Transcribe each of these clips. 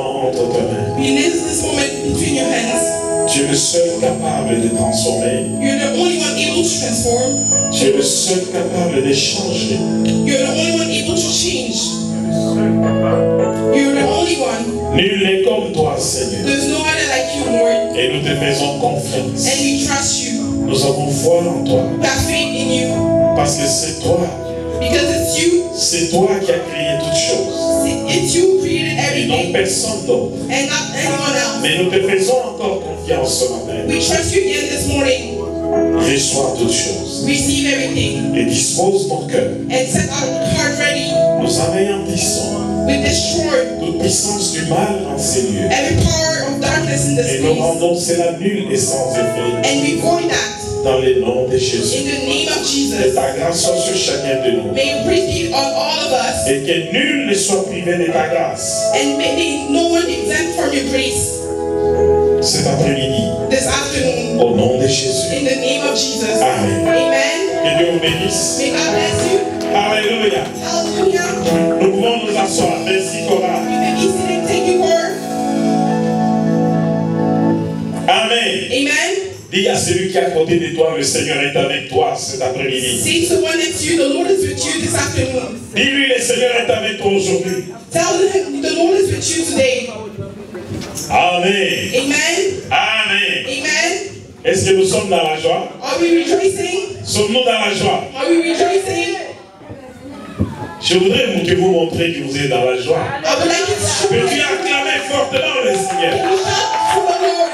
moment entre tes mains. Release this moment between your hands. Tu es le seul capable de transformer. You're the only one able to transform. Tu es le seul capable de changer. You're the only one able to change. You're the only one. Nul n'est comme toi, Seigneur. There's no other like you, Lord. Et nous te faisons confiance. And we trust you. Nous avons foi en toi. We have faith in you. Parce que c'est toi. Because it's you. C'est toi qui as créé toutes choses. It's you who created Et non everything. personne d'autre. And not anyone else. Mais nous te faisons encore confiance ce matin. We trust you again this morning. Reçois toutes choses. Receive everything. Et dispose ton cœur. And set our heart ready. Nous anéantissons We destroy toute puissance du mal en ces lieux. every power of darkness in this Et nous place. rendons cela nul et sans effet. And we void that Dans le nom de Jésus. in the name of Que Jesus. ta grâce soit sur chacun de nous. May grace be on all of us. Et que nul ne soit privé de ta grâce. And may no one exempt from your grace Cet après-midi. this afternoon. Au nom de Jésus. In the name of Jesus. Amen. Amen. Que Dieu vous bénisse. May God bless you. Alléluia. Hallelujah. Nous pouvons nous asseoir. Merci, Cora. You may be seated. Thank you, Lord. Amen. Amen. Dis à celui qui est à côté de toi, le Seigneur est avec toi cet après-midi. Say to the one next to you, the Lord is with you this afternoon. Dis-lui, le Seigneur est avec toi aujourd'hui. Tell him the Lord is with you today. Amen. Amen. Amen. Amen. Est-ce que nous sommes dans la joie? Are we rejoicing? Sommes-nous dans la joie? Are we rejoicing? Je voudrais que vous montrez que vous êtes dans la joie. I would like you to show Peux-tu me. acclamer fortement le Seigneur? Can you shout for the Lord?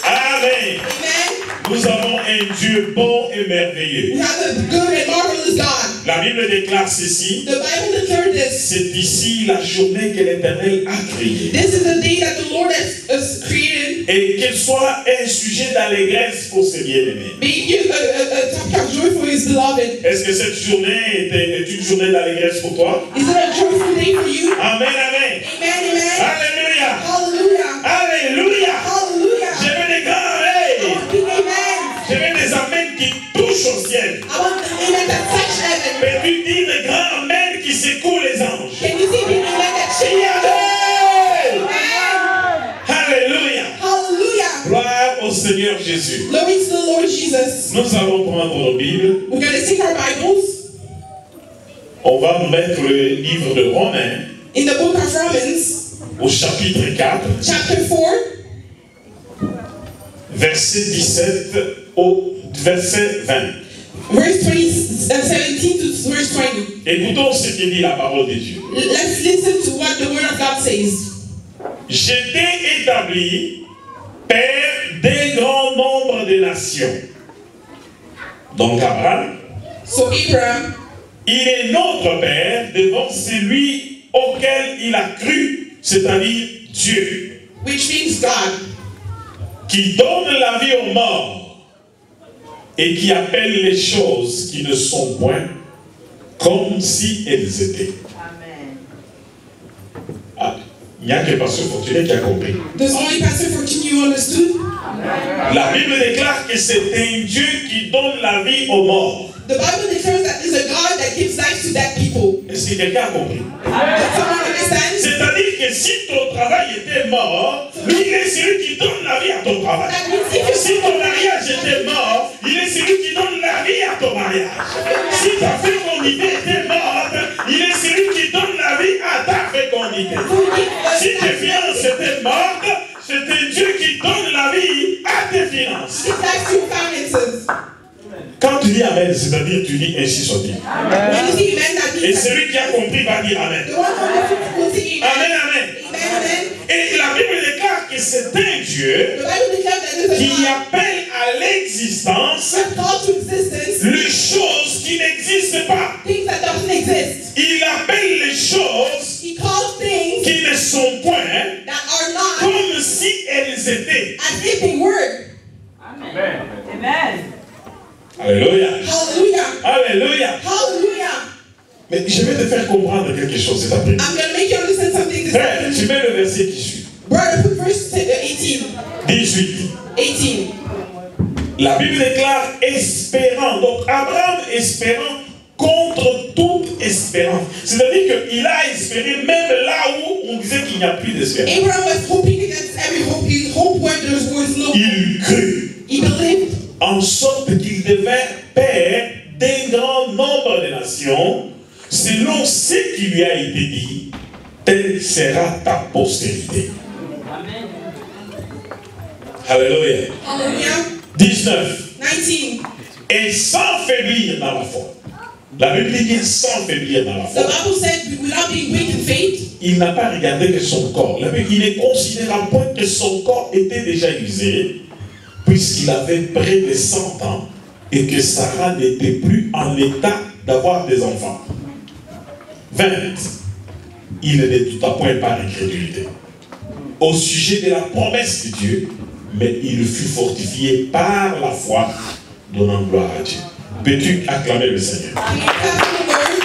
Amen. Amen. Nous avons un Dieu bon et merveilleux. We have a good and marvelous God. La Bible déclare ceci. The Bible declared this. C'est ici la journée que l'Éternel a créée. This is the day that the Lord has created. Et qu'elle soit un sujet d'allégresse pour ses bien-aimés. May it give a topic of joy for his beloved. Est-ce que cette journée est une journée d'allégresse pour toi? Is it a joyful day for you? Amen, amen. Amen, amen. Alléluia. Hallelujah. Alléluia. Hallelujah. Je veux des grands amen. Big amen. Je veux des amens qui touchent au ciel. I want the amen that touch heaven. Peux-tu dire des grands amens qui secouent les anges? Can you see big amen that shake Amen. Amen. Alléluia. Hallelujah. Gloire au Seigneur Jésus. Glory to the Lord Jesus. Nous allons prendre nos Bibles. We're going to take our Bibles On va mettre le livre de Romains in the book of Romans, au chapitre 4, chapter 4, verset 17 au verset 20. verse 17 to verse 20. Écoutons ce que dit la parole de Dieu. Let's listen to what the word of God says. J'étais établi père d'un grand nombre de nations. Donc Abraham, So Abraham, il est notre père devant celui auquel il a cru, c'est-à-dire Dieu, which means God, qui donne la vie aux morts et qui appelle les choses qui ne sont point comme si elles étaient. Amen. Ah, il n'y a que Pasteur Fortuné qui a compris. there's only Pastor Fortune you understood. La Bible déclare que c'est un Dieu qui donne la vie aux morts. The Bible declares that there's a God that gives life to dead people. Est-ce que quelqu'un a compris? Does someone understand? C'est-à-dire que si ton travail était mort, lui, il est celui qui donne la vie à ton travail. That means if Si you ton mariage était mort, il est celui qui donne la vie à ton mariage. Si ta fécondité était morte, il est celui qui donne la vie à ta fécondité. Si tes finances étaient mortes, c'est un Dieu qui donne la vie à tes finances. give life to your finances. Quand tu dis Amen, c'est-à-dire tu dis ainsi soit-il. When you see amen, that Et means celui qui a compris va dire Amen. the one who will say Amen, amen. Amen. Amen, amen. Et la Bible déclare que c'est un Dieu The Bible declares that there's a qui God appelle à l'existence that calls to existence les choses qui n'existent pas. things that don't exist. Il appelle les choses He calls things qui ne sont point that are not comme si elles étaient. as if they were. Amen. Amen. Alléluia. Hallelujah. Alléluia. Hallelujah. Mais je vais te faire comprendre quelque chose cet après-midi. I'm going to make you understand something this Frère, tu afternoon. mets le verset qui suit. Brother, put verse 18. 18. 18. La Bible déclare espérant. Donc Abraham espérant contre toute espérance. C'est-à-dire qu'il a espéré même là où on disait qu'il n'y a plus d'espérance. Abraham was hoping against every hope. He hoped where there was no hope. Il crut He believed en sorte qu'il devait père d'un grand nombre de nations, selon ce qui lui a été dit, telle sera ta postérité. Amen. Alléluia. Hallelujah. 19. 19. Et sans faiblir dans la foi. La Bible dit qu'il sans faiblir dans la The foi. Bible said, without being weak in faith, Il n'a pas regardé que son corps. Il est considéré à point que son corps était déjà usé, puisqu'il avait près de 100 ans et que Sarah n'était plus en état d'avoir des enfants. 20. Il ne tout à point par incrédulité au sujet de la promesse de Dieu, mais il fut fortifié par la foi, donnant gloire à Dieu. Peux-tu acclamer le Seigneur? he accepted the word.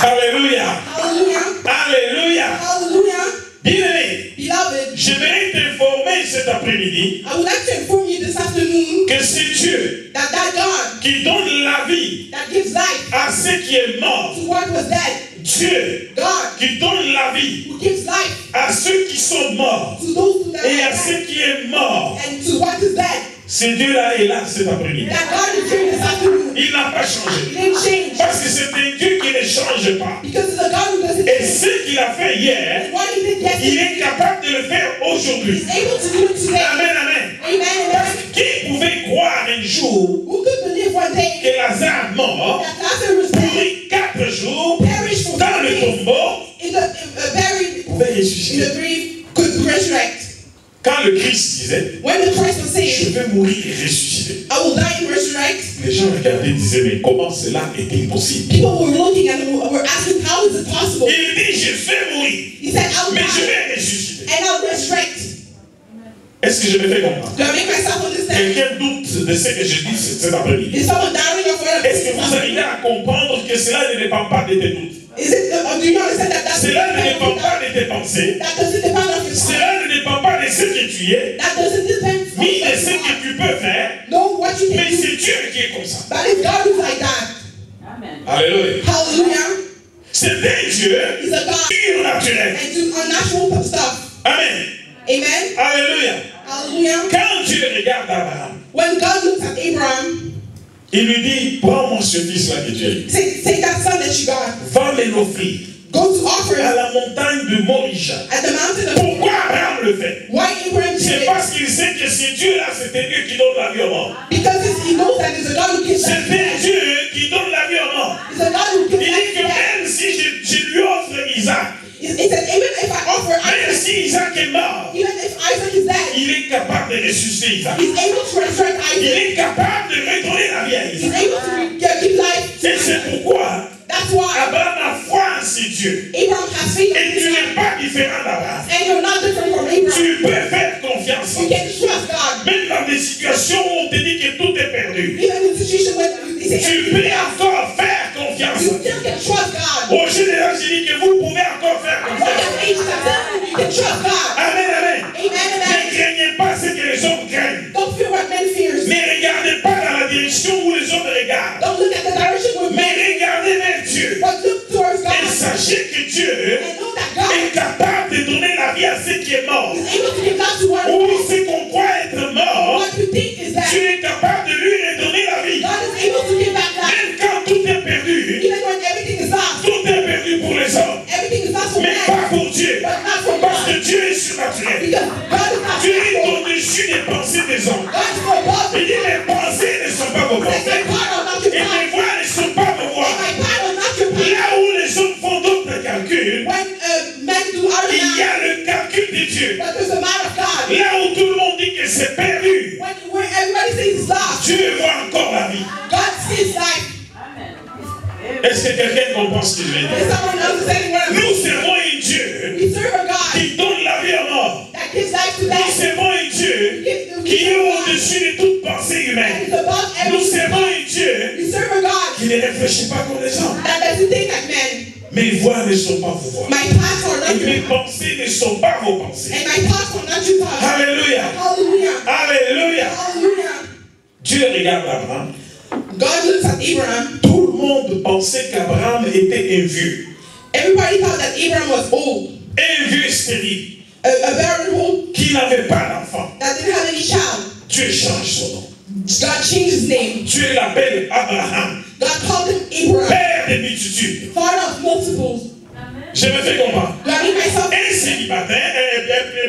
Alléluia! Hallelujah. Alléluia! Hallelujah. Bien-aimé, Beloved, j'aimerais t'informer cet après-midi I would like to inform you this afternoon que c'est Dieu that God qui donne la vie that gives life à ceux qui est mort. to what was dead, Dieu God qui donne la vie who gives life à ceux qui sont morts to those who et à died ceux qui est mort. and to what is dead. Ce Dieu-là est là cet après-midi. That God is here this afternoon. Il n'a pas He changé. didn't change Parce que c'est un Dieu qui ne change pas. because it's a God who doesn't Et change. ce qu'il a fait hier, What he did il yesterday, est capable de le faire aujourd'hui. he's able to do it today. Amen, amen. Amen. Amen. Qui pouvait croire un jour Who could believe one day que Lazare mort, that Lazarus dead, pourri 4 jours, perished for dans le 3 days, tombeau, buried pouvait in ressusciter? the grave, could resurrect? Quand le Christ disait, When the Christ was je saying, vais mourir et ressusciter, I will die and resurrect, les gens regardaient et disaient, mais comment cela est-il possible? people were looking and were asking, how is it possible? Il dit, je vais mourir, He said, I will mais je die vais ressusciter. and I'll resurrect. Est-ce que je me fais comprendre? Do I make myself understand? Quelqu'un doute de ce que je dis cet après-midi? Is someone doubting your word? Est-ce que vous arrivez à comprendre que cela ne dépend pas de tes doutes? Do you understand that Cela ne dépend pas de tes pensées. that doesn't depend on your Cela ne dépend pas de ce que tu es, That doesn't depend on ni de ce que tu peux faire, know what you mais can do. c'est Dieu qui est comme ça. But it's God who's like that. Amen. Alléluia. Hallelujah. C'est un Dieu He's a God surnaturel. and do unnatural stuff. Amen. Amen. Alléluia. Hallelujah. Quand Dieu regarde Abraham, When God looks at Abraham, il lui dit, prends-moi ce fils-là que tu as eu. take that son that you got, Va me l'offrir go to offer à him la montagne de Moria. at the mountain of. Pourquoi Abraham le fait? Why Abraham did C'est it? parce qu'il sait que ce Dieu-là, c'est un Dieu qui donne la vie au mort. Because he knows that it's a God who gives C'est life to un death. Dieu qui donne la vie au mort. It's a God who Il gives dit life que to death. même si je lui offre Isaac, He said, even if I offer même Isaac, si Isaac est mort, even if Isaac is dead, il est capable de ressusciter Isaac. he's able to resurrect Il Isaac. est capable de redonner la vie à He's Isaac. able to give life. Et c'est pourquoi That's why Abraham a foi en ce Dieu. Abraham has faith Et in tu his n'es pas différent d'Abraham. and you're not different from Abraham. Tu peux faire confiance en You Dieu. can trust God. Même dans des situations où on te dit que tout est perdu, Even in a situation when they say tu peux encore faire confiance you en Dieu. still can trust God. Au général, je dis que vous pouvez encore faire What confiance. if age is telling you can trust God? Amen, amen. Amen, Ne amen. craignez pas ce que les hommes craignent. Don't fear what men fears. Ne regardez pas dans la direction où les hommes regardent. Don't look at the direction where Mais men regardez vers Dieu. but look towards Et God sachez que Dieu and know that God est capable de donner la vie à ceux qui est mort. is able to give life to one. Ou ce qu'on croit être mort, What you think is that Dieu est capable de lui redonner la vie. God is able to give back life. Même quand tout est perdu, Even when everything is lost, tout est perdu pour les hommes. everything is lost for Mais man, pas pour Dieu. but not for Parce que God. Dieu est surnaturel. Because God is not Dieu est faithful. au-dessus des pensées des hommes. God is for above. Il dit les pensées ne sont pas vos Say, my pensées. part are not your Et part. mes voix ne sont pas vos And voix. my part are not your part. Là où les hommes font d'autres calculs, When men do other il y math, a le calcul de Dieu. but there's a man of God. Là où tout le monde dit que c'est perdu, Where everybody says it's lost, Dieu voit encore la vie. God sees life. Amen. Est-ce que quelqu'un comprend ce que je vais Is dire? someone understanding what I'm saying? Nous servons un Dieu We serve a God qui donne la vie aux morts. that gives life to Nous death. servons un Dieu qui est au-dessus de toute pensée And humaine. is above Nous everything. servons un Dieu We serve a God qui ne réfléchit pas comme les hommes. that doesn't think like men. Mes voix ne sont pas vos voix. My thoughts are not Et mes your pensées ne sont pas vos pensées. and my thoughts are not your thoughts. Alléluia. Hallelujah. Alléluia. Hallelujah. Dieu regarde Abraham. God looks at Abraham. Tout le monde pensait qu'Abraham était un vieux. Everybody thought that Abraham was old, Un vieux stérile a barren old qui n'avait pas d'enfant. that didn't have any child. Dieu change son nom. God changed his name. Dieu l'appelle Abraham, God called him Abraham, père des multitudes. father of multiples. Je me fais comprendre. Do I make myself Un célibataire,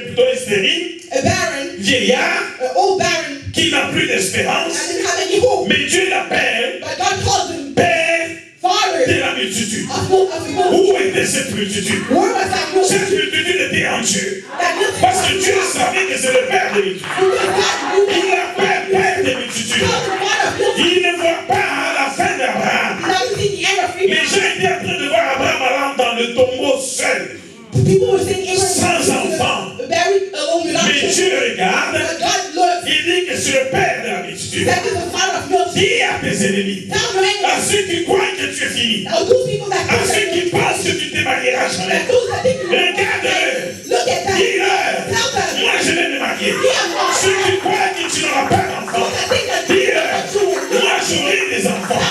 plutôt un stérile, a barren, vieillard, an old barren qui n'a plus d'espérance, that didn't have any hope? mais Dieu l'appelle But God called him père de father la multitude. of multiples. Où était cette multitude? Where was that Cette multitude? multitude était en Dieu. That multitude. Parce que Dieu savait que c'est le père des multitudes. Because God knew Il l'appelle père des multitudes. God the father of multiples. Il ne voit pas la fin d'Abraham. He doesn't see the end of Les Abraham. gens étaient en train de voir Abraham allant dans le tombeau seul. People were saying Abraham Sans enfant. was buried alone without Mais children. Dieu regarde, But God looked. il dit que c'est le père de la multitude. That is the father of multiples. Dis à tes ennemis, Tell your à enemies. ceux qui croient que tu es fini, Now those people that à ceux qui pensent que tu te marieras jamais, that those that think you regarde-le, look at that. dis-leur, Tell them. moi je vais me marier. Yeah. Ceux qui croient que tu n'auras pas d'enfant, Those that think that dis-leur, you moi j'aurai des enfants.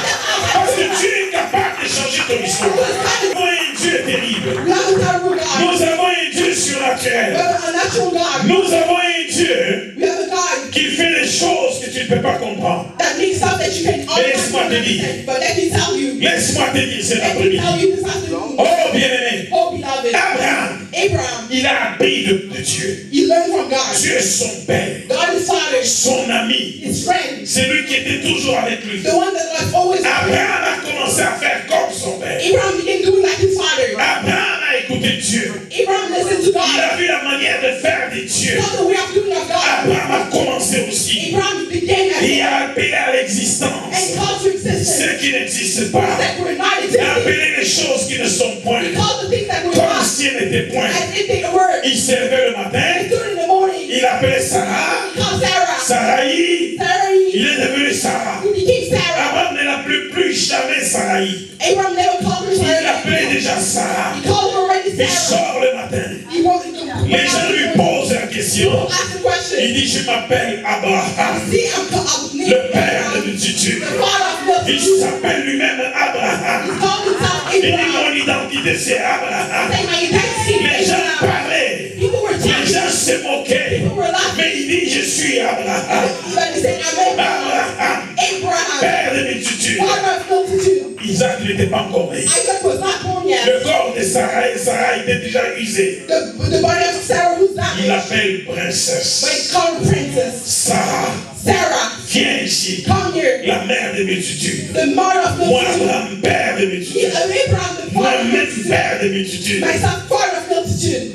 Parce que Dieu est capable de changer ton histoire. Nous avons un Dieu terrible. we have a terrible God. Nous avons un Dieu We surnaturel. have a natural God. Nous avons un Dieu We have a God qui fait des choses que tu ne peux pas comprendre. that makes stuff that you can Laisse-moi te dire. understand. But let me tell you. Laisse-moi te dire cet Let me après-midi. tell you this afternoon. Oh bien-aimé, Oh, beloved. Abraham, Abraham, il a appris de Dieu. he learned from God. Dieu est son père, God is father, son ami. his friend, C'est lui qui était toujours avec lui. the one that was always with him. Abraham a commencé à faire comme son père. Abraham began doing like his father. Abraham a écouté Dieu. Abraham listened to Il God. a vu la manière de faire de Dieu. He saw the way of doing of God. Abraham a commencé aussi. Abraham began as Il a appelé à l'existence and called to existence ce qui n'existe pas. that were not Il a existing. appelé les choses qui ne sont point He called the things that were comme not si elles n'étaient point. as if they were. Il s'est levé le matin. He stood in the morning. Il appelait Sarah. He called Sarah. Sarai. Sarai. Il est devenu Sarah. He became Sarah. Abraham ne l'appelait plus jamais Sarai. Abraham never called her Il Sarah. l'appelait déjà Sarah. He called her already Il Sarah. sort le matin. He wasn't going to Les gens lui posent la question. ask the question. Il dit, je m'appelle Abraham, See, I'm named le père de Abraham, multitude. the father of Il multitudes. s'appelle lui-même He Abraham. called himself Il dit, Abraham. mon identité c'est Abraham. Say, my identity Les is gens Abraham. parlaient. People were Les talking. gens se moquaient. People were laughing. Mais il dit, je suis Abraham. But he said, I'm Abraham, Abraham, père de multitude. father of multitudes. Isaac n'était pas encore né. Isaac was not born yet. Le corps de Sarah était déjà usé. The body of Sarah was not Il rich, l'appelle but princesse. it's called princess. Sarah, Sarah, viens ici. come here. La mère de multitudes. The mother of Moi, multitudes. Abraham, père de multitudes. Abraham, the father of Moi-même, multitudes. père de multitudes. Myself, father of multitude.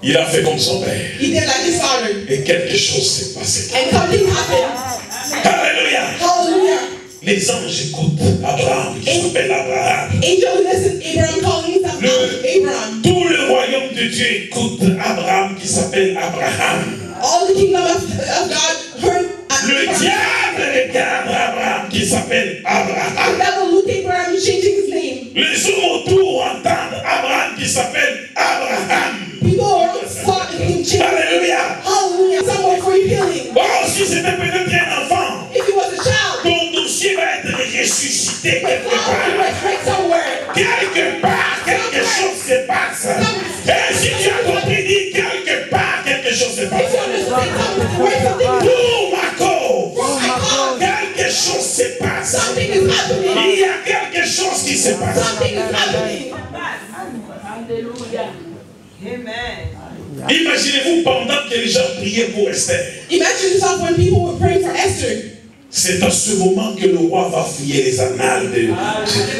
Il a fait comme son père. He did like his father. Et quelque chose s'est passé. And something happened. Alléluia. Hallelujah. Les anges écoutent Abraham, qui s'appelle Abraham. Angel listened to Abraham calling himself Abraham. Tout le royaume de Dieu écoute Abraham, qui s'appelle Abraham. All the kingdom of God heard Le Abraham. diable regarde Abraham, qui s'appelle The Abraham. devil looked at Abraham changing his name. Les hommes autour entendent Abraham, qui s'appelle Abraham. People around saw him change. Alléluia. Hallelujah. Someone for healing. Oh, si c'était peut-être un enfant, If he was a child, ton dossier va être ressuscité but quelque God will part. resurrect somewhere. Quelque part, quelque chose se passe. Et si tu as compris, dis quelque part, quelque chose se If you passe. understand something, where something Pour ma cause, for my cause, quelque chose se passe. something is happening. Il y a quelque chose qui se passe. Something is happening. Hallelujah. Amen. Imaginez-vous pendant que les gens priaient pour Esther. Imagine yourself when people were praying for Esther. C'est à ce moment que le roi va fouiller les annales.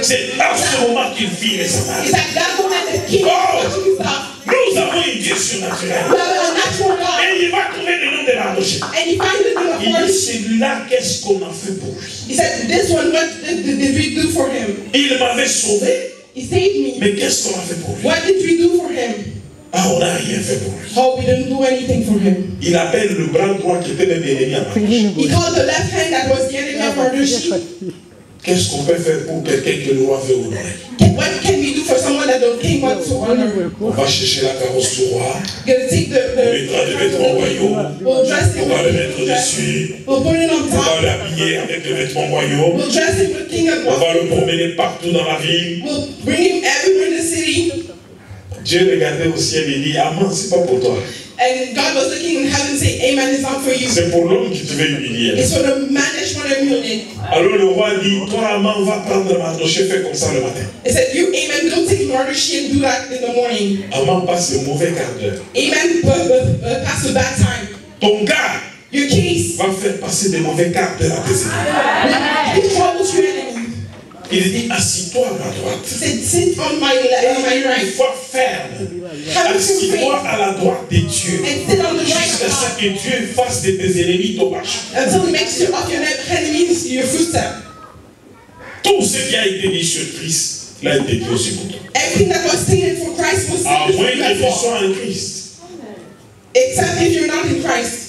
C'est à ce moment qu'il fille les annales. It's like that moment that king Oh. was watching stuff. Nous avons un Dieu surnaturel. We have a natural God. Et il va trouver le nom de la roche. And he finds the name of Il dit, Lord. celui-là, qu'est-ce qu'on a fait pour lui? He said, this one, what did we do for him? Il m'avait sauvé, He saved me. mais qu'est-ce qu'on a fait pour lui? What did we do for him? Ah, on n'a rien fait pour lui. Oh, we didn't do anything for him. Il appelle le bras droit qui était même ennemi à la gauche. He called the left hand that was the enemy of murder sheep. Qu'est-ce qu'on peut faire pour quelqu'un que le roi veut honorer? What can we do for someone that the king what's to honor. On va chercher la carrosse du roi. Gonna take On mettra des vêtements royaux. We'll dress him On va le mettre with dessus. We'll put it on On va top. l'habiller avec les vêtements royaux. We'll dress him with king On of. va le promener partout dans la ville. We'll bring him everywhere in the city. Dieu regardait au ciel et dit, Amen, c'est pas pour toi. And God was looking in heaven and say, Amen, it's not for you. C'est pour l'homme qui te veut humilier. It's for the man that you want to humiliate. Alors le roi dit, toi, Aman, va prendre Mardochée, fais comme ça le matin. He said, you, Amen, go take Mardochée and do that in the morning. Aman passe le mauvais quart d'heure. Amen, pass the bad time. Ton gars Your case. va faire passer des mauvais quarts d'heure à tes ennemis. He troubles your enemy. Il dit, assis-toi à ma droite. He said, sit on my right. Sois ferme. Have your Assis-toi faith à la droite de Dieu. and sit on the right Jusqu'à ce side que Dieu fasse de tes ennemis ton marché. until he makes you of your enemies your footstep. Tout ce qui a été dit sur Christ, l'a été dit aussi pour toi. Everything that was stated for Christ was À stated moins for you que as tu well. sois en Christ. Except if you're not in Christ.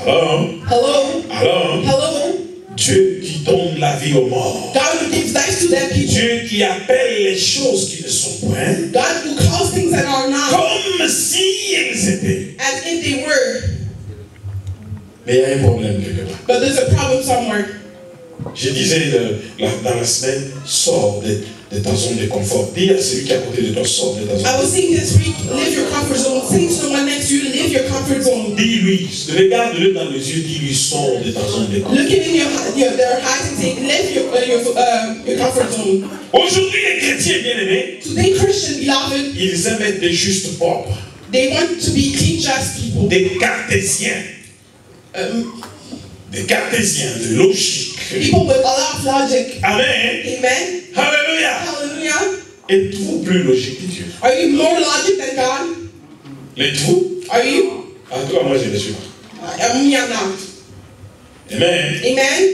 Alors, Hello. Dieu qui donne la vie aux morts. God who gives life to dead people. Dieu qui appelle les choses qui ne sont point God who calls things that are not comme si elles étaient. as if they were. Mais il y a un problème quelque part. But there's a problem somewhere. Je disais dans la semaine, sors de ta zone de confort. Dis à celui qui est à côté de toi, sors de ta zone de I was confort. saying this week, live your comfort zone. Say to someone next to you, live your comfort zone. Dis-lui, regarde-le dans les yeux, dis-lui, sors de ta zone de confort. Looking in their eyes and say, live your comfort zone. Aujourd'hui, les chrétiens bien-aimés, Today, Christian beloved, ils aiment être des justes pauvres, they want to be clean, just people. des cartésiens, de logique. People with a lot of logic. Amen. Amen. Alléluia. Hallelujah. Êtes-vous plus logique que Dieu? Are you more logic than God? L'êtes-vous? Are you? En tout cas, moi, je ne le suis pas. Me, I'm not. Amen. Amen.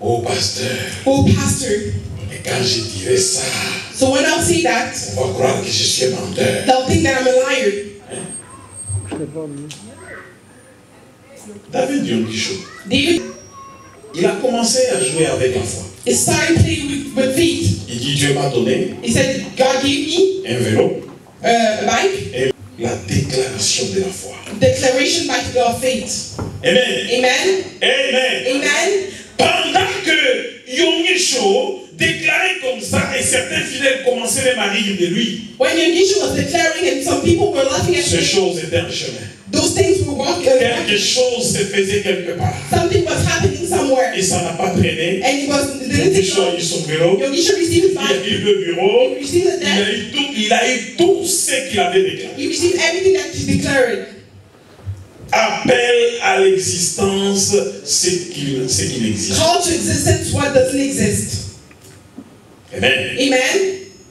Oh, pasteur, Oh, pastor. et quand je dirai ça, So when I'll say that, on va croire que je suis un menteur. they'll think that I'm a liar. David dit quelque chose. David Il a commencé à jouer avec la foi. is starting playing with faith. Il dit, Dieu m'a donné He said, God gave me un vélo a bike, et la déclaration de la foi. declaration by the faith. Amen. Amen. Amen. Amen. Pendant que Yongisho déclarait comme ça et certains fidèles commençaient même à rire de lui, When Yongisha was declaring and some people were laughing at ces him, choses étaient en chemin. those things were walking. Quelque chose se faisait quelque part. Something was happening somewhere. Et ça n'a pas traîné. And he didn't take Yongisho a eu son vélo, Yongisha received his il a bike, eu le bureau, he received the debt, il a eu tout ce qu'il avait déclaré. he received everything that he declared. Appelle à l'existence ce qu'il existe. Call to existence what doesn't exist. Amen. Amen.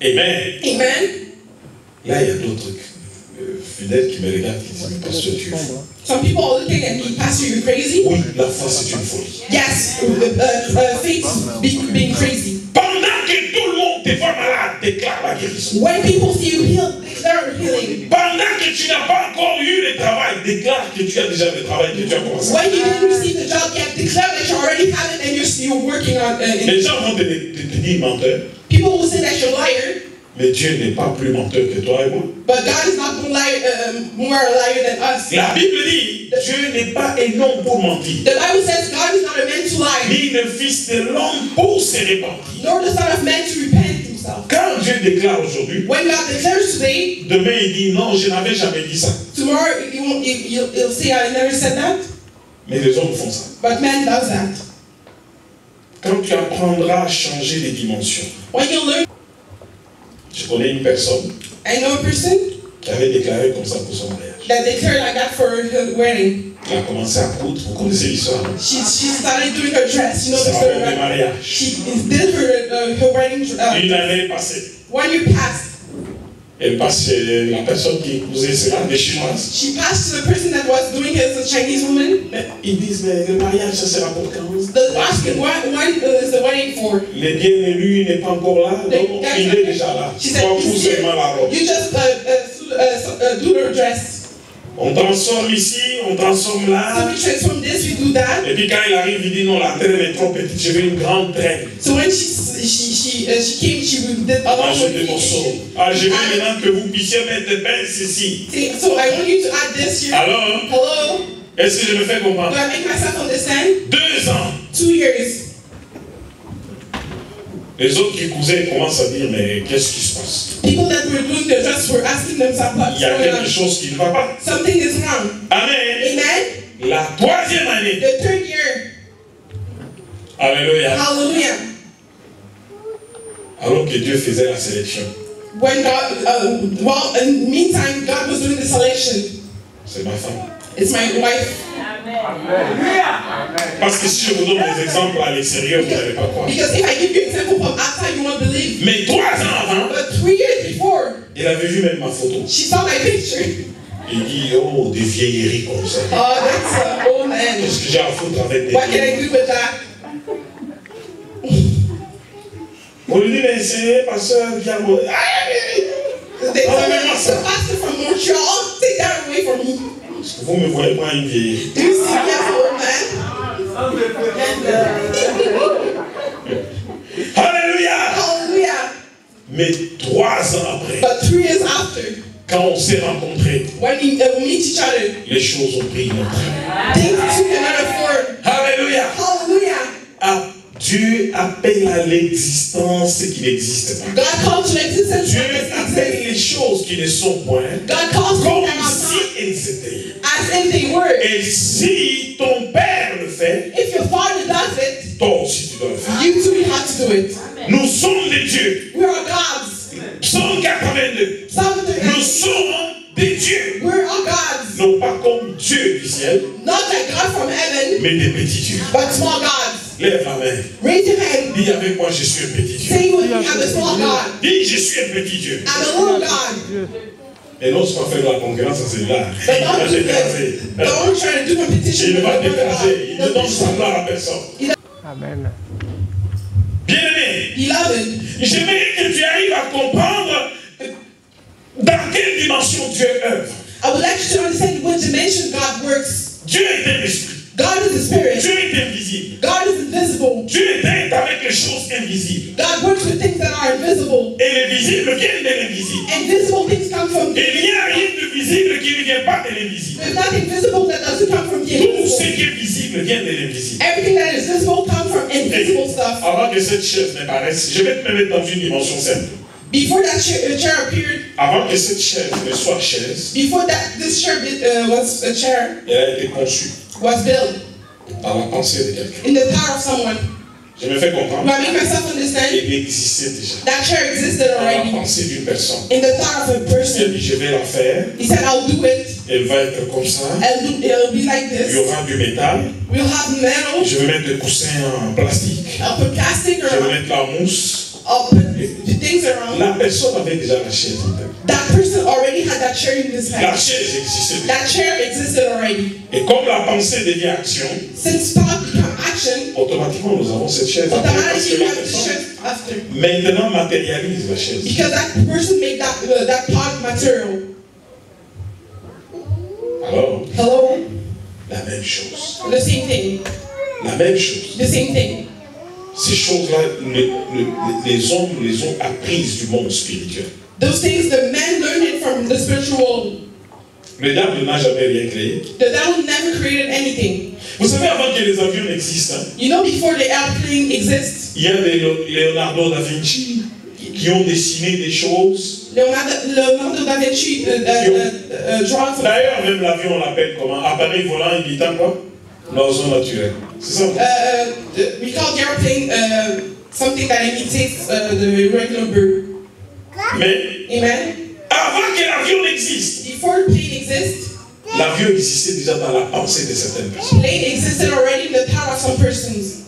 Amen. Amen. Là, il y a d'autres fidèles qui me regardent qui disent, mais pasteur, tu es fou. Some people are looking at me, Pastor, you're crazy. Oui, la foi, c'est une folie. Yes, faith being crazy. Pendant que tout le monde te voit malade, déclare la guérison. When people see you healed, declare healing. Pendant que tu n'as pas encore eu le travail, déclare que tu as déjà le travail, que tu as commencé. When you didn't receive the job yet, declare that you already have it and you're working on it. Les gens vont te dire menteur, People will say that you're a liar, mais Dieu n'est pas plus menteur que toi et moi. but God is not more a liar than us. La Bible dit, Dieu n'est pas un homme pour mentir, The Bible says God is not a man to lie, ni le fils de l'homme pour se repentir. nor the son of man to repent himself. Quand Dieu déclare aujourd'hui, When God declares today, demain il dit non, je n'avais jamais dit ça. tomorrow you'll say I never said that, Mais les hommes font ça. but man does that. Quand tu apprendras à changer les dimensions. When you learn, Je connais une personne I know a person qui avait déclaré comme ça pour son mariage. that declared like that for her wedding. Elle a commencé à coudre, vous connaissez l'histoire, non? She started doing her dress, you know the Ça story, avait des right? mariages. She did her wedding. Une année passée, 1 year passed. elle passe chez la personne qui épousait cela, des Chinoises. She passed to the person that was doing it, the Chinese woman. Mais ils disent, mais le mariage, ça sera pour quand? The asking when is the wedding for? Le bien-élu n'est pas encore là, donc il est déjà là. She Toi, said, vous seulement la robe. you just do her dress. On transforme ici, on transforme So là. we transform this, we do that. Et puis quand il arrive, il dit non, la trêve est trop petite, je veux une grande trêve. So when she came, she did a lot Ajoute des of morceaux. Ah, je veux maintenant que vous puissiez mettre des pinces ici. So I want you to add this here. Alors, Hello? est-ce que je me fais Do comprendre? I make myself understand? 2 ans. 2 years. Les autres qui cousaient commencent à dire, mais qu'est-ce qui se passe? People that were doing the dress were asking themselves what's Il y a going quelque on. chose qui ne va pas. Something is wrong. Amen. Amen? La 3e année. The 3rd year. Alléluia. Hallelujah. Alors que Dieu faisait la sélection. When God, well, in the meantime, God was doing the selection. C'est ma femme. It's my wife. Parce que si je vous donne des exemples à l'extérieur, vous n'allez pas croire. Because if I give you an example from outside, you won't believe. Mais 3 ans avant, But 3 years before, il avait vu même ma photo. she saw my picture. Il dit, oh, des vieilleries comme ça. Oh, that's an old man. Qu'est-ce que j'ai à foutre avec des What can I vieilleries? do with that? On lui dit, mais c'est pasteur, viens moi. They told me, Enlevez-moi the ça. pastor from Montreal, take that away from me. Parce que vous me voyez pas une vieille. Do you see me as an old man? Alléluia. Hallelujah. Mais 3 ans après, But 3 years after, quand on s'est rencontrés, when we meet each other, les choses ont pris une autre. things took another form. Alléluia. Hallelujah. Ah, Dieu appelle à l'existence ce qui n'existe pas. God calls to existence Dieu what does exist. appelle les choses qui ne sont point God calls comme things that are si not elles étaient. as if they were. Et si ton père le fait, If your father does it, toi aussi tu dois le faire. you too have to do it. Nous sommes des dieux. We are gods. Psaume 82. Nous sommes des dieux. We're all gods. Non pas comme Dieu du ciel, Not like God from heaven, mais des petits dieux. but small gods. Lève la main. Raise your hand. Dis avec moi, je suis un petit Dieu. Say with me, I'm a small God. Dis, je suis un petit Dieu. I'm a little God. Et n'ose pas faire de la concurrence à celui-là. But Il va don't do t'écraser. that. Don't try to do competition Il with va the word t'écraser. Il ne of donne God. semblant à personne. Amen. Bien-aimé, Beloved, j'aimerais que tu arrives à comprendre dans quelle dimension Dieu œuvre. I would like you to understand what dimension God works. Dieu est un esprit. God is a spirit. Dieu est invisible. God is invisible. Dieu est avec les choses invisibles. God works with things that are invisible. Et les visibles viennent de l'invisible. Invisible things come from Et il n'y a rien de visible qui ne vient pas de l'invisible. There's nothing visible that doesn't come from the Tout ce invisible. qui est visible vient de l'invisible. Everything that is visible comes from invisible stuff. Avant que cette chaise n'apparaisse, je vais te mettre dans une dimension simple. Before that chair appeared, Avant que cette chaise ne soit chaise, before that this chair was a chair, elle a été conçue was built dans la pensée de quelqu'un. in the power of someone. Je me fais Do comprendre. I make myself understand? Elle existait déjà. That chair existed Dans la already pensée d'une personne. in the thought of a Il a person. dit, je vais la faire. He said, I'll do it. Elle va être comme ça. It'll be like Il y this. aura du métal. We'll have metal. Je vais mettre des coussins en plastique. I'll put plastic Je vais around. mettre la mousse. I'll put things around. La personne avait déjà la chaise en tête. That person already had that chair in his La hand. chaise existait déjà. That chair existed already. Et comme la pensée devient action, Since thought become action, automatiquement nous avons cette chaise. Parce que automatically you la have this personne chair after. maintenant matérialise la chaise. Because that person made that pot material. Alors, Hello? la même chose. The same thing. La même chose. The same thing. Ces choses-là, les hommes les ont apprises du monde spirituel. Those things, the men learned it from the spiritual world. Le diable n'a jamais rien créé. The devil never created anything. Vous savez, avant que les avions n'existent, hein, You know, before the airplane exists, il y a des Leonardo da Vinci qui ont dessiné des choses. Leonardo da Vinci drawn some. D'ailleurs, même l'avion, on l'appelle comment? Appareil volant imitant quoi? L'oiseau naturel. C'est ça? We call the airplane something that imitates the regular bird. Mais Amen. avant que l'avion n'existe, Before the plane exists, l'avion existait déjà dans la pensée de certaines personnes. plane existed already in the thought of some persons.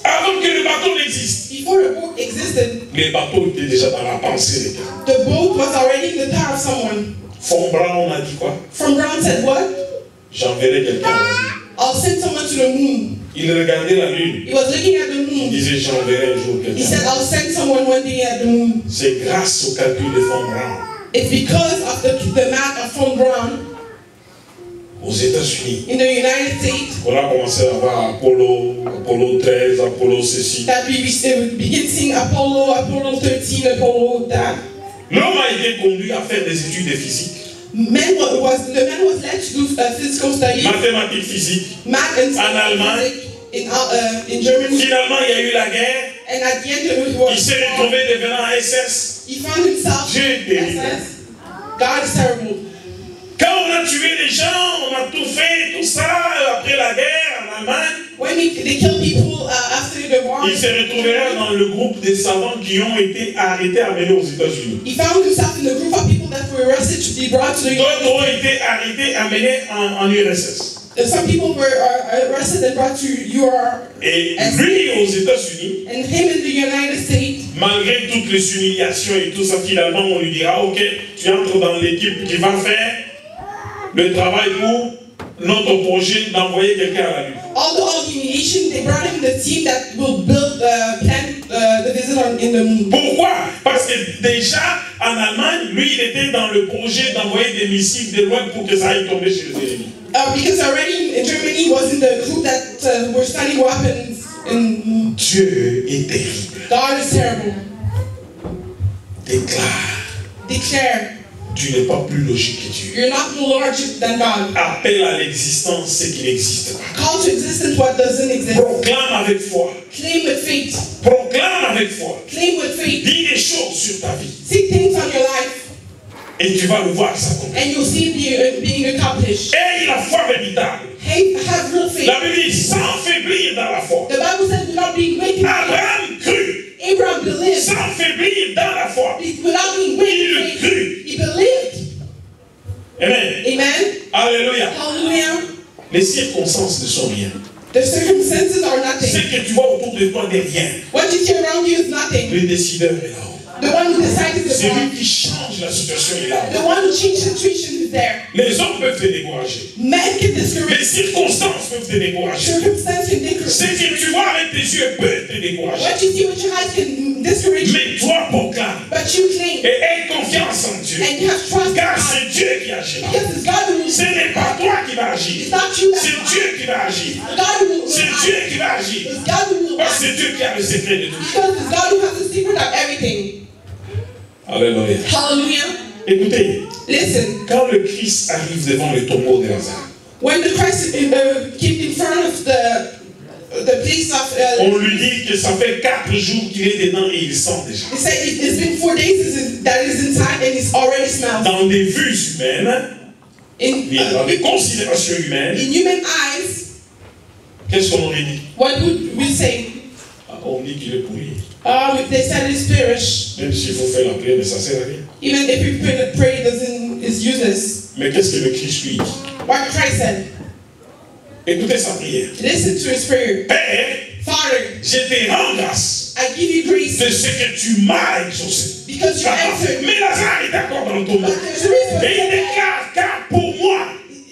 Avant que le bateau n'existe, Before the boat existed, les bateaux étaient déjà dans la pensée de quelqu'un. the boat was already in the thought of someone. Von Braun a dit quoi? From Brown said what? J'enverrai quelqu'un à la lune. I'll send someone to the moon. Il regardait la lune. He was looking at the Il moon. disait j'enverrai un jour He said, quelqu'un. I'll send someone one day at the moon. C'est grâce au calcul de Von Braun It's because of the math of Von Braun aux États-Unis, in the United States, on a commencé à voir Apollo 13, Apollo ceci. that we begin seeing Apollo 13, Apollo that. L'homme a été conduit à faire des études de physique, The man was led to do physical studies, mathématiques, physique. math and En Allemagne. physics in Germany. Finalement, il y a eu la guerre. And at the end, Il s'est retrouvé devenant SS. he found himself Dieu est terrible. SS. God is terrible. Quand on a tué les gens, on a tout fait, tout ça, après la guerre en Allemagne, When they killed people after the war, il s'est retrouvé dans le groupe des savants qui ont été arrêtés, amenés aux États-Unis. he found himself in the group of people that were arrested to be brought to the United D'autres ont été arrêtés, amenés en URSS. Some people were arrested and brought to UR. Et lui, aux États-Unis, And him in the United States, malgré toutes les humiliations et tout ça, finalement, on lui dira, ok, tu entres dans l'équipe qui va faire le travail pour notre projet d'envoyer quelqu'un à la Lune. all the humiliation, they brought him the team that will build, plan the visit in the moon. Pourquoi? Parce que déjà, en Allemagne, lui, il était dans le projet d'envoyer des missiles de loin pour que ça aille tomber chez les ennemis. Because already in Germany he was in the group that were studying weapons. And Dieu est terrible. God is terrible. Declare, Tu n'es pas plus logique que Dieu. you're not more larger than God. Appelle à l'existence ce qui n'existe pas. Call to existence what doesn't exist. Proclame avec foi. Claim with faith. Proclame avec foi. Claim with faith. Dis des choses sur ta vie. See things on your life, Et tu vas le voir s'accomplir. and you'll see it being accomplished. Aie la foi véritable. Hey, have real faith. La Bible dit sans faiblir dans la foi. The Bible says without being weak in faith. Abraham crut Abraham believed. sans faiblir dans la foi. Without being weak Il in le faith, crut. he believed. Amen. Amen. Alléluia. Hallelujah. Les circonstances ne sont rien. The circumstances are Ce nothing. que tu vois autour de toi n'est rien. What you see around you is nothing. Le décideur est là-haut. The one who decides is C'est the lui one. qui change la situation est là-haut. The one who changed the situation is there. Les hommes peuvent te décourager. Men can Les discourage. circonstances peuvent te décourager. Circumstances can Ce discourage. que tu vois avec tes yeux peut te décourager. What you see with your eyes can discourage you. Mais toi, proclame. But you claim Et aie confiance en Dieu. and you have trust in Car God. c'est Dieu qui agit. Because it's God who will. Ce n'est pas toi qui vas agir. It's not you that C'est will. Dieu qui va agir. God who will. C'est Dieu qui va agir. It's God who will. Parce que c'est Dieu qui a le secret de tout. Because it's God who has the secret of everything. Alléluia. Hallelujah. Écoutez, Listen, quand le Christ arrive devant le tombeau de Lazare, when the Christ came in front of the place of, on lui dit que ça fait 4 jours qu'il est dedans et il sent déjà. he said it's been 4 days that is inside and it's already smells. Dans des vues humaines, dans des In considérations humaines, human eyes, qu'est-ce qu'on aurait dit? what would we say? On dit qu'il est pourri. They said it's spiritual. Même s'il faut faire la prière, mais ça ne sert à rien. Even if we pray, is useless. Mais qu'est-ce que le Christ lui dit? What Christ said. Écoutez sa prière. Listen to his prayer. Père, Father, je te rends grâce I give you grace de ce que tu m'as exaucé. because you answered me. Mais Lazare est d'accord dans le tombeau. But there's a reason. Et il déclare, car pour moi,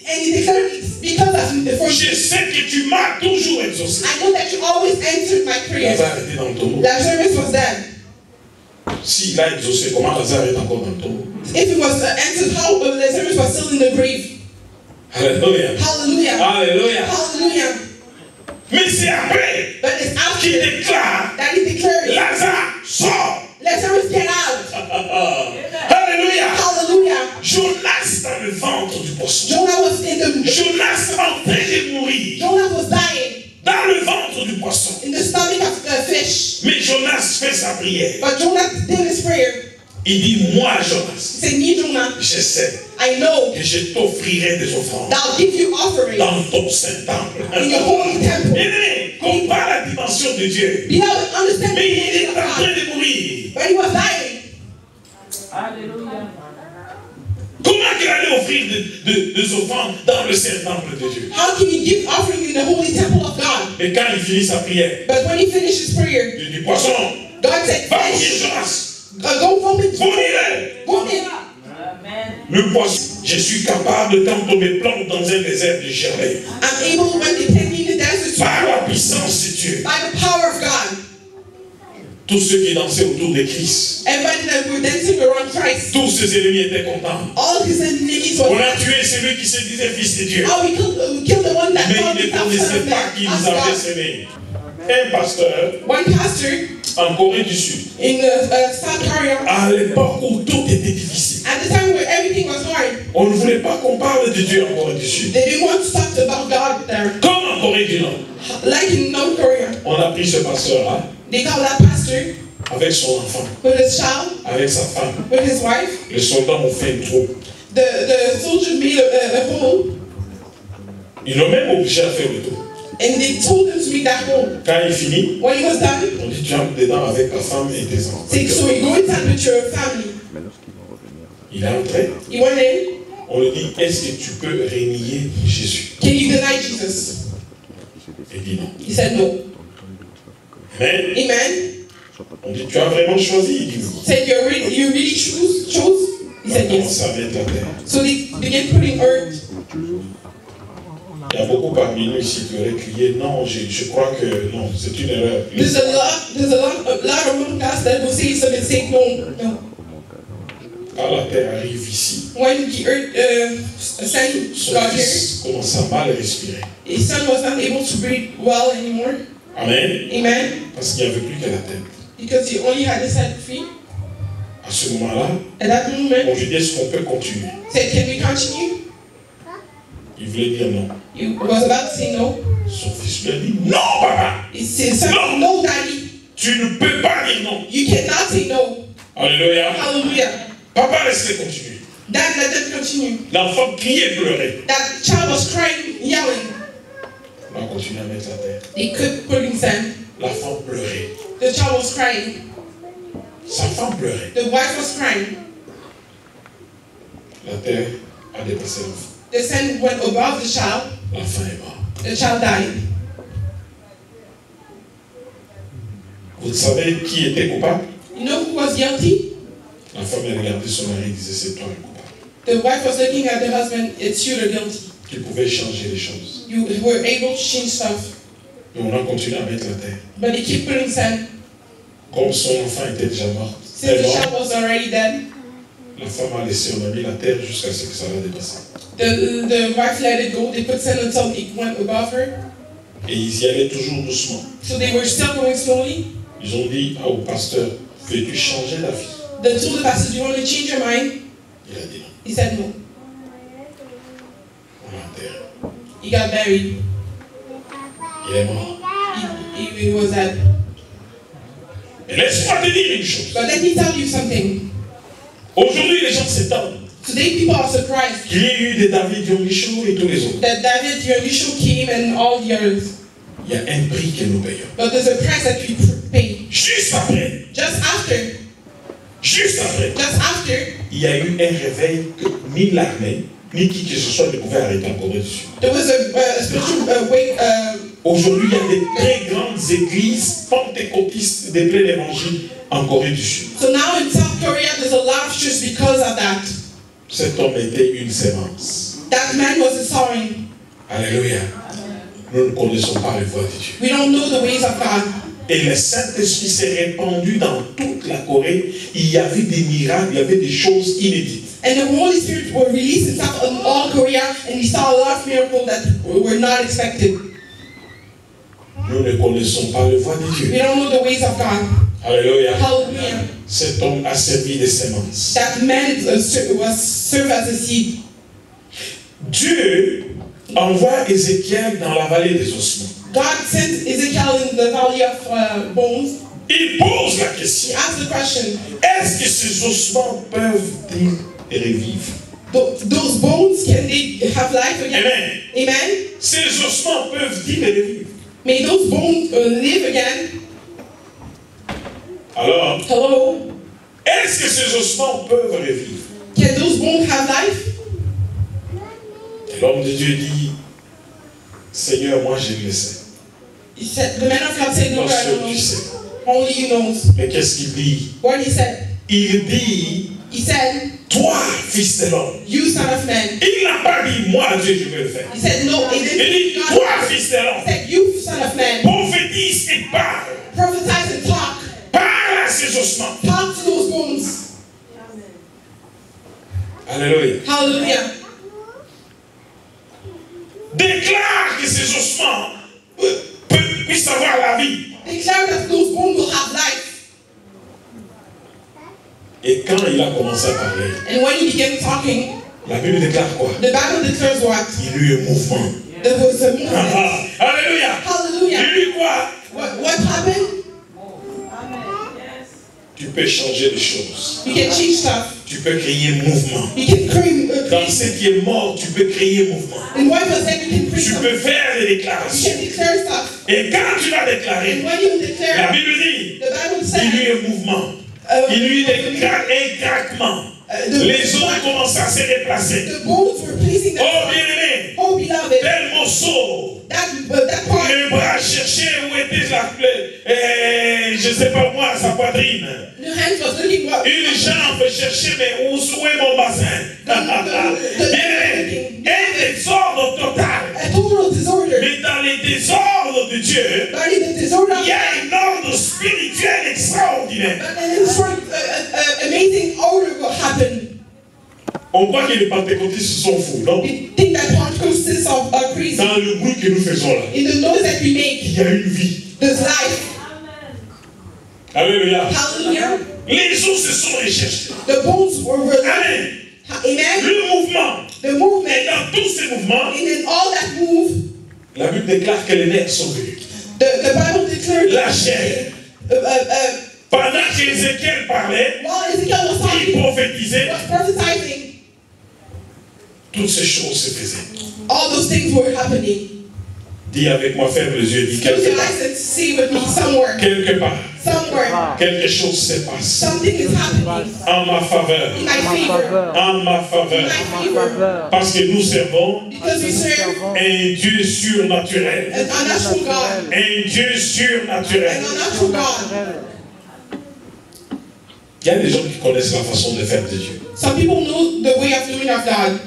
And he declared it's because of for je sais que tu m'as toujours exaucé. I know that you always answered my prayers. Lazare était dans le tombeau. Lazarus was dead. S'il a exaucé, comment Lazare est encore dans le tombeau? If it was answered, how Lazarus was still in the grave. Alléluia. Hallelujah. Alléluia. Hallelujah. Mais c'est après But it's qu'il after déclare, that he declared, Lazare, sors. Lazarus, get out. Alléluia. Hallelujah. Jonas dans le ventre du poisson. Jonah was in the Jonas en train de mourir Jonah was dying dans le ventre du poisson. in the stomach of the fish. Mais Jonas fait sa prière. But Jonah did his prayer. Il dit, moi He Jonas, said, me, Jonah, je sais I know que je t'offrirai des offrandes that I'll give you offerings dans ton saint temple. in your holy temple. Aimé, compare la dimension de Dieu. Beloved, understand the Mais il est dimension of en train God. de mourir. But he was dying. Alléluia. Comment qu'il allait offrir des offrandes dans le saint temple de Dieu? How can you give offering in the holy temple of God? Et quand il finit sa prière, But when he finished his prayer, il dit, poisson, God said, va mourir fish, Jonas. go vomit. Vomit-le. Vomit. Amen. Le poisson, je suis capable quand on me plante dans un désert de germer. I'm able when they take me in the desert Par la puissance de Dieu. by the power of God. Tous ceux qui dansaient autour de Christ, Everybody that were dancing around Christ, tous ses ennemis étaient contents. all his enemies. On a tué celui qui se disait fils de Dieu. How we killed the one that Mais called il ne himself son connaissait of pas qui man. nous avait semés. Un pasteur One pastor en Corée du Sud, in South Korea, à l'époque où tout était difficile, at the time where everything was hard, on ne voulait pas qu'on parle de Dieu en Corée du Sud. they didn't want to talk about God there. Comme en Corée du Nord. Like in North Korea, On a pris ce pasteur-là they called that pastor avec son enfant, with his child, avec sa femme. with his wife. Les soldats ont fait une trou. The soldiers made a hole, Ils l'ont même obligé à faire le tour. and they told him to make that hole. Quand il finit, When he was done, on dit tu entres dedans avec ta femme et tes enfants. so you go inside with your family. Il est entré. He went in. On lui dit, est-ce que tu peux renier Jésus? Can you deny Jesus? Il dit non. He said no. Amen. Amen. On dit, tu as vraiment choisi? Il dit oui. Said you really chose? He On said commence yes. à mettre la terre. So they began putting earth. Il y a beaucoup parmi nous ici qui auraient crié, non, je crois que non, c'est une erreur. There's a lot of us that will say it's a mistake. No. Quand la terre arrive ici, When the earth, sand son got here, fils commence à mal respirer. his son was not able to breathe well anymore. Amen. Amen. Parce qu'il n'y avait plus que la tête. Because he only had his head free. À ce moment-là, At that moment, on lui dit, est-ce qu'on peut continuer? said, "Can we continue?" Il voulait dire non. He was about to say no. Son fils lui a dit, non, papa, His son, "No, daddy, tu ne peux pas dire non. you cannot say no." Alléluia. Hallelujah. Papa, laisse-les continuer. Dad, let them continue. L'enfant criait, pleurait. That child was crying, yelling. On a continué à mettre la terre. They kept putting sand. L'enfant pleurait. The child was crying. Sa femme pleurait. The wife was crying. La terre a dépassé l'enfant. The sand went above the child. L'enfant est mort. The child died. Vous savez qui était coupable? You know who was guilty? La femme a regardé son mari et disait, c'est toi le coupable. The wife was looking at the husband. It's you the guilty. Tu pouvais changer les choses. You were able to change stuff. Et on a continué à mettre la terre. But they keep putting sand. Comme son enfant était déjà mort, Since the child was already dead, la femme a laissé, on a mis la terre jusqu'à ce que ça l'a dépassé. the wife let it go. They put sand until it went above her. Et ils y allaient toujours doucement. So they were still going slowly. Ils ont dit au pasteur, veux-tu changer la vie? They told the pastor, "Do you want to change your mind?" Il a dit non. He said no. On l'a enterré. He got buried. Il est mort. He was dead. Et laisse-moi te dire une chose. But let me tell you something. Aujourd'hui, les gens s'étonnent Today people are surprised qu'il y ait eu des David Yongisho et tous les autres. that David Yogisho came and all the others. Il y a un prix que nous payons. But there's a price that we pay. Juste après, Just after, il y a eu un réveil que ni l'armée, ni qui que ce soit ne pouvait arrêter en Corée du Sud. there was a spiritual wake. Aujourd'hui, il y a des très grandes églises pentecôtistes de plein évangile en Corée du Sud. So now in South Korea, there's a lot of church because of that. Cet homme était une sémence. That man was a sowing. Alléluia. Nous ne connaissons pas les voies de Dieu. We don't know the ways of God. Et le Saint-Esprit s'est répandu dans toute la Corée. Il y avait des miracles, il y avait des choses inédites. And the Holy Spirit were released in all Korea, and we saw a lot of miracles that were not expected. Nous ne connaissons pas les voies de We Dieu. don't know the ways of God. Alléluia. Hallelujah. Cet homme a servi de sémence. That man was served as a seed. Dieu envoie Ézéchiel dans la vallée des ossements. God sent Ezekiel in the valley of bones. Il pose la He question. asked the question, Est-ce que ces ossements peuvent-ils revivre? those bones, can they have life again? Amen. Amen? Ces ossements peuvent-ils revivre? May those bones live again? Alors, Hello? est-ce que ces ossements peuvent revivre? Can those bones have life? Et l'homme de Dieu dit, Seigneur, moi je le sais. He said, the man of God said, no, Toi I seul don't tu know. sais. Only you knows. Mais qu'est-ce qu'il dit? What he said? Il dit, He said, toi, fils de l'homme. you son of man. Il n'a pas dit, moi, Dieu, je vais le faire. He said, no, he Il didn't. dit, God toi, fils de l'homme. said, you son of man. Prophétise et parle. Prophesize and talk. Parle à ces ossements. Talk to those bones. Alléluia. Hallelujah. Déclare que ces ossements puissent avoir la vie. Declare that those bones will have life. Et quand il a commencé à parler, And when he began talking, la Bible déclare quoi? the Bible declares what? Il y eut un mouvement. There was a movement. Alléluia. Hallelujah. Il y eut quoi? What happened? Tu peux changer les choses. You can change stuff. Tu peux créer un mouvement. You can create. Dans ce qui est mort, tu peux créer un mouvement. And what was that? You can create Tu stuff. peux faire des You déclarations. can declare stuff. Et quand tu vas And déclarer, when you la declare, Bible dit, the Bible il y says, eut un mouvement. Il y eut un craquement. Les os commencent à se déplacer. the bones were placing Oh themselves. bien-aimé, Oh, beloved, tel morceau, that part, le bras cherchait où était la plaie, je ne sais pas moi, sa poitrine. the hands was looking what? Une jambe cherchait, mais où est mon bassin? Bien-aimé, un désordre total. A total disorder. Mais dans les désordres de Dieu, But in the disorder, il y a un ordre spirituel extraordinaire. an amazing order will happen. On croit que les pentecôtistes sont fous, non? We think that Pentecostals are crazy. Dans le bruit que nous faisons là, In the noise that we make, il y a une vie. there's life. Alléluia. Hallelujah. Les os se sont recherchés. The bones were released. Amen. Amen. Le mouvement. The movement. Et dans tous ces mouvements, And in all that move, la Bible déclare que les nerfs sont venus. the Bible declared La chair. Pendant qu'Ézéchiel parlait, while Ezekiel was il talking, prophétisait, was prophesying, toutes ces choses se faisaient. all those things were happening. Dis avec moi, ferme les yeux, dis Close quelque your part. eyes and see with me somewhere. Quelque part, Somewhere. quelque chose se passe. Something is happening En ma faveur. in my favor. En ma In faveur. my favor. Parce que nous servons Because we serve un Dieu surnaturel. an unnatural God. Un Dieu surnaturel. An unnatural God. Il y a des gens qui connaissent la façon de faire de Dieu. Some people know the way of doing of God.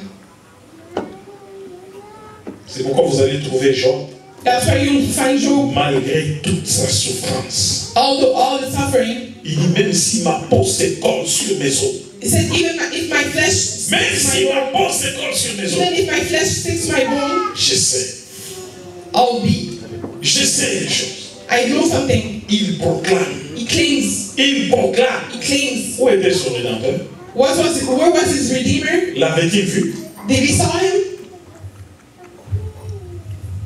C'est pourquoi vous allez trouver Job, That's why you find Job, malgré toute sa souffrance. all the suffering. Il dit, même si ma peau se colle sur mes os, It says, even if my flesh sticks même to si my ma bone, peau se colle sur mes os, even if my flesh sticks to my bone, je sais. I'll be. Je sais les choses. I know something. Il proclame. He claims. Il proclame. He claims. Où était son rédempteur? Where was his Redeemer? L'avait-il vu? Did he saw him?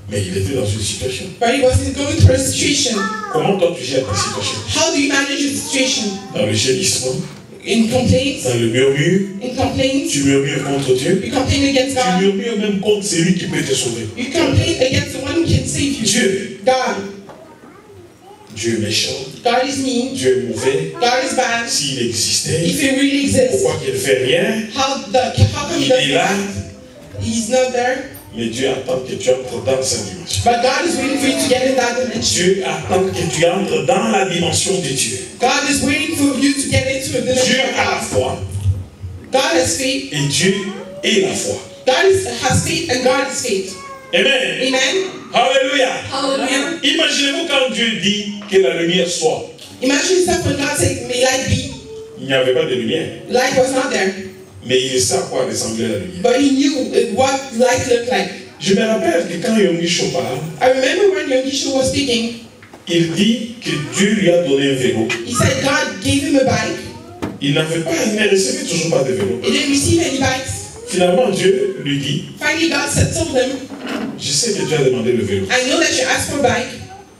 Mais il était dans une situation. But he was going through a situation. Comment toi tu gères ta situation? How do you manage your situation? Dans le gémissement, In complaints? dans le murmure, In complaints? tu murmures contre Dieu, You complain against tu God? murmures même contre celui qui peut te sauver. You complain against the one who can save you? Dieu. God. Dieu est méchant, God is mean. Dieu est mauvais. God is bad. S'il existait, If he really exists, pourquoi qu'il ne fait rien? how come he Il est doesn't là, act? He's not there. mais Dieu attend que tu entres dans sa dimension. But God is waiting for you to get in that dimension. Dieu attend que tu entres dans la dimension de Dieu. God is waiting for you to get into a dimension Dieu of a la God. foi God has faith. et Dieu est la foi. God has faith and God is faith. Amen. Amen. Alléluia. Hallelujah. Imaginez-vous quand Dieu dit que la lumière soit. Imagine yourself when God said, may light be. Il n'y avait pas de lumière, Light was not there. mais il sait à quoi ressemblait la lumière. But he knew what light looked like. Je me rappelle que quand Yonggi Cho parle, I remember when Yongishu was speaking, il dit que Dieu lui a donné un vélo. he said God gave him a bike. Il ne recevait toujours pas de vélo. He didn't receive any bikes. Finalement, Dieu lui dit, Finally, God told him, je sais que tu as demandé le vélo, I know that you asked for a bike,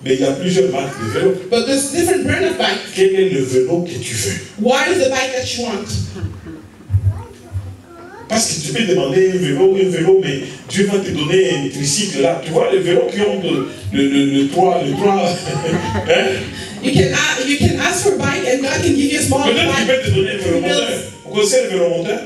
mais il y a plusieurs marques de vélo. but there's different brand of bikes. Quel est le vélo que tu veux? What is the bike that you want? Parce que tu peux demander un vélo, mais Dieu va te donner un tricycle là. Tu vois les vélos qui ont le toit, hein? You can ask for a bike and God can give you a small Peut-être qu'il bike. peut te donner un vélo moteur. Vous connaissez le vélo moteur?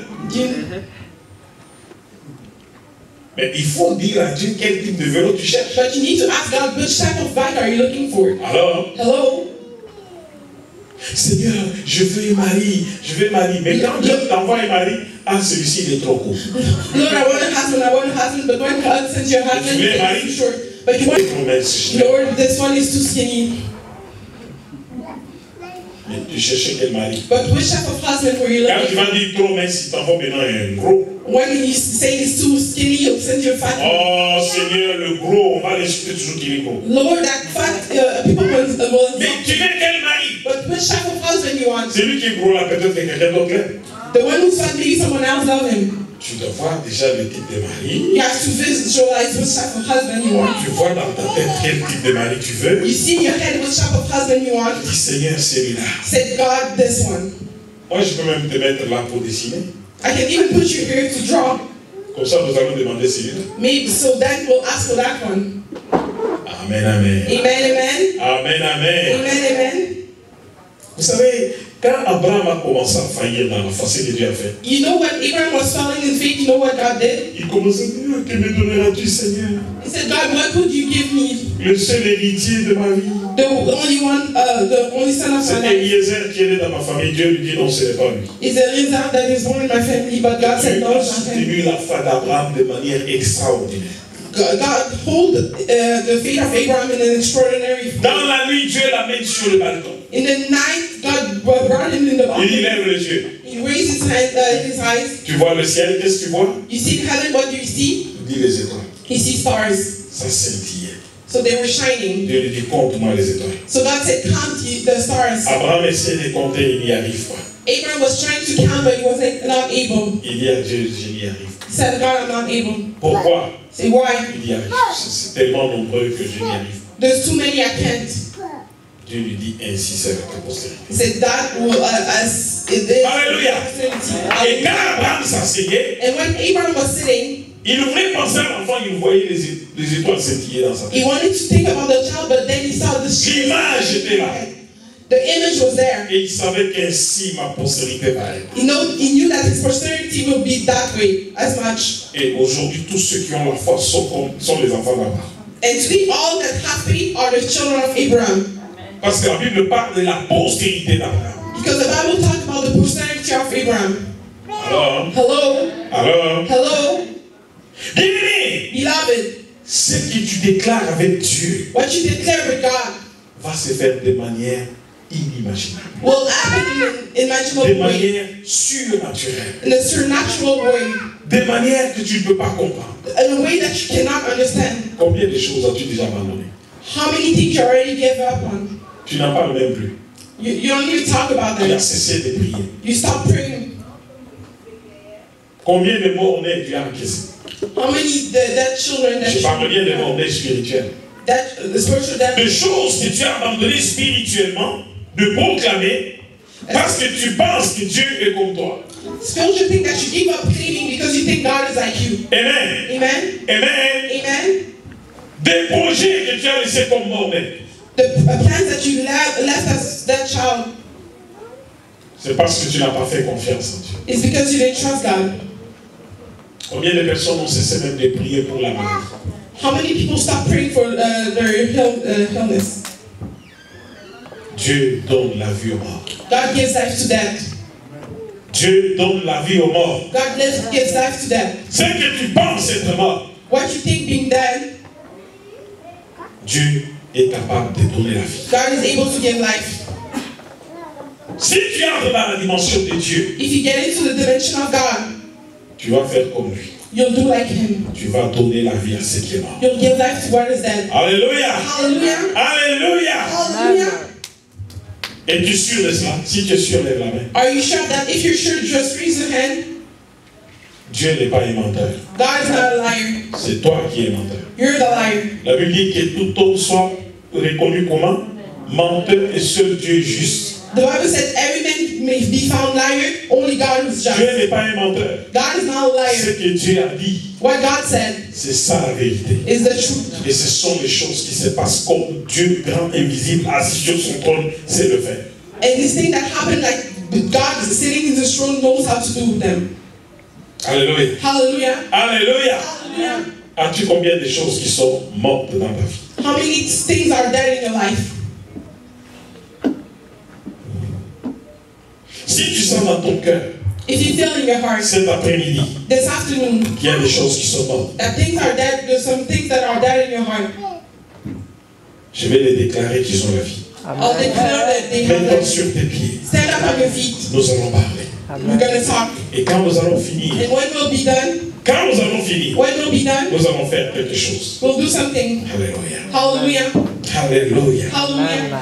Mais il faut dire à Dieu quel type de vélo tu cherches. But you need to ask God, which type of bike are you looking for? Alors, Hello? Seigneur, je veux un mari, Mais quand Dieu t'envoie un mari, celui-ci il est trop court. Lord, I want a husband, but when God sends your husband, it's too short. But you want, Promesse. Lord, this one is too skinny. Mais tu cherchais quel mari? But which type of husband were you Quand tu looking vas dire trop mince, si t'envoies maintenant un gros. for? When you say he's too skinny, you'll send you a fat one. Oh Seigneur, le gros, on va l'insulter toujours qu'il est gros. Lord, that fat people will Mais tu veux quel mari? But which type of husband you want? Celui qui est gros là, peut-être que quelqu'un d'autre l'aime. The one who's fat, maybe someone else love him. Tu dois voir déjà le type de mari. You have to visualize which type of husband you want. Tu vois dans ta tête quel type de mari tu veux. You see in your head which type of husband you want. Dis Seigneur, celui-là. Say, God, this one. Moi, je peux même te mettre là pour dessiner. I can even put you here to draw. Comme ça, nous allons demander celui-là. Maybe so then we'll ask for that one. Amen, amen. Amen, amen. Amen, amen. Amen, amen. Vous savez, quand Abraham a commencé à faillir dans la foi, ce que Dieu a fait. You know when Abraham was falling in faith, you know what God did? Il commençait à dire, que me donneras-tu, Seigneur? He said, God, what would you give me? Le seul héritier de ma vie. The only one, the only son of my C'est life. Eliezer qui est né dans ma famille. Dieu lui dit non, ce n'est pas lui. Is a result that is born in my family, but God said Dieu no, a it's not him. soutenu la foi d'Abraham de manière extraordinaire. God hold the faith of Abraham in an extraordinary way. Dans la nuit, Dieu l'amène sur le balcon. In the night, God brought him in the Il dit, balcony. lève les yeux. He raised his hand, his eyes. Tu vois le ciel, qu'est-ce que tu vois? You see heaven, what do you see? Il dit les étoiles. He sees stars. Ça scintillait. So they were shining. Dieu lui dit, compte-moi les étoiles. So God said, count the stars. Abraham essaie de compter, il n'y arrive pas. Abraham was trying to count, but he wasn't not able. Il dit à Dieu, je n'y arrive pas. He said, God, I'm not able. Pourquoi? Say, why? Il y arrive. C'est tellement nombreux que je n'y arrive pas. There's too many, I can't. Dieu lui dit, ainsi sera ta postérité. He said, that will, as it is. Alléluia. Et quand Abraham s'asseyait, And when Abraham was sitting, il voulait penser à l'enfant, il voyait les étoiles scintiller dans sa he tête. wanted to think about the child, but then he saw the L'image était là. The image was there. Et il savait qu'ainsi ma postérité va être. He knew that his posterity would be that way as much. Et aujourd'hui, tous ceux qui ont la foi sont les enfants d'Abraham. And today, all that have faith are the children of Abraham. Parce que la Bible parle de la postérité d'Abraham. Because the Bible talks about the posterity of Abraham. Alors, Hello, bien-aimé, beloved. ce que tu déclares avec Dieu What you declare with God va se faire de manière inimaginable. will happen in an De imaginable way, manière surnaturelle. in a supernatural way, De manière que tu ne peux pas comprendre. in a way that you cannot understand. Combien de choses as-tu déjà abandonné? How many things you already gave up on? Tu n'en parles même plus. You don't even talk about Tu as them. cessé de prier. You stop praying. Combien de mort-nés tu as encaissé? How many dead children Je parle bien de mort-nés spirituels. the spiritual death? De choses que tu as abandonnées spirituellement, de proclamer, parce que tu penses que Dieu est comme toi. Spiritual thing that you give up claiming because you think God is like you. Amen. Amen. Amen. Amen. Des projets que tu as laissés comme mort-nés. The plans that you left as that child C'est parce que tu n'as pas fait confiance en Dieu. is because you didn't trust God. Combien de personnes ont cessé même de prier pour la maladie? How many people stop praying for their illness? Dieu donne la vie aux morts. God gives life to death. Dieu donne la vie aux morts. God gives life to death. Ce que tu penses être mort, What you think being dead, Dieu est capable de donner la vie. God is able to give life. Si tu entres dans la dimension de Dieu, If you get into the dimension of God, tu vas faire comme lui. you'll do like Him. Tu vas donner la vie à ce qui est mort. You'll give life to what is dead. Alléluia. Hallelujah. Alléluia. Hallelujah. Es-tu sûr de cela? Si tu es sûr, lève la main. Are you sure that if you're sure, just raise your hand? Dieu n'est pas un menteur. God is not a liar. C'est toi qui es menteur. You're the liar. La Bible dit que tout homme soit reconnu comment? Menteur et seul Dieu est juste. The Bible said every man may be found liar, only God is just. Dieu n'est pas un menteur. God is not a Ce liar. que Dieu a dit, What God said c'est ça la vérité. is the truth. Et ce sont les choses qui se passent comme Dieu grand, invisible, assis sur son trône, sait le faire. And this thing that happened, like God is sitting in the throne, knows how to do them. Alléluia. Hallelujah. Alléluia. Hallelujah. As-tu combien de choses qui sont mortes dans ta vie? How many things are dead in your life? Si tu sens dans ton cœur, If you feel in your heart cet après-midi, this afternoon qu'il y a des choses qui sont mortes, that things are dead, there's some things that are dead in your heart. je vais les déclarer qu'ils ont la vie. I'll declare that they have Mets-toi the, sur tes pieds. stand up on your feet. Nous allons parler. We're going to talk. Et quand nous allons finir, And when we'll be done, quand nous allons finir, we'll nous allons faire quelque chose. do something. Alléluia. Hallelujah. Alléluia. Hallelujah.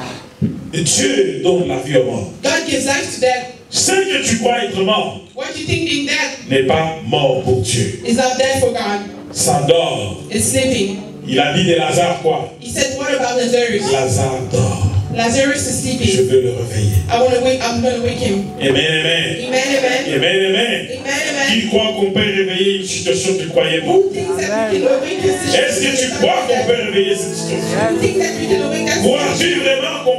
Dieu donne la vie au mort. God gives life to death. Ce que tu crois être mort What you think being dead n'est pas mort pour Dieu. is not dead for God. Ça dort. It's sleeping. Il a dit de Lazare quoi? He said, what about Lazarus? Lazare dort. Lazarus is Je sleeping. veux le réveiller. I'm going to wake him. Amen, amen. Amen, amen. Amen, amen. Amen, amen. Qui croit qu'on peut réveiller une situation que tu croyais pas? Who thinks that we can awake this situation? Est-ce que tu crois qu'on peut réveiller cette situation? Who thinks that we can awake that Crois-tu situation? vraiment qu'on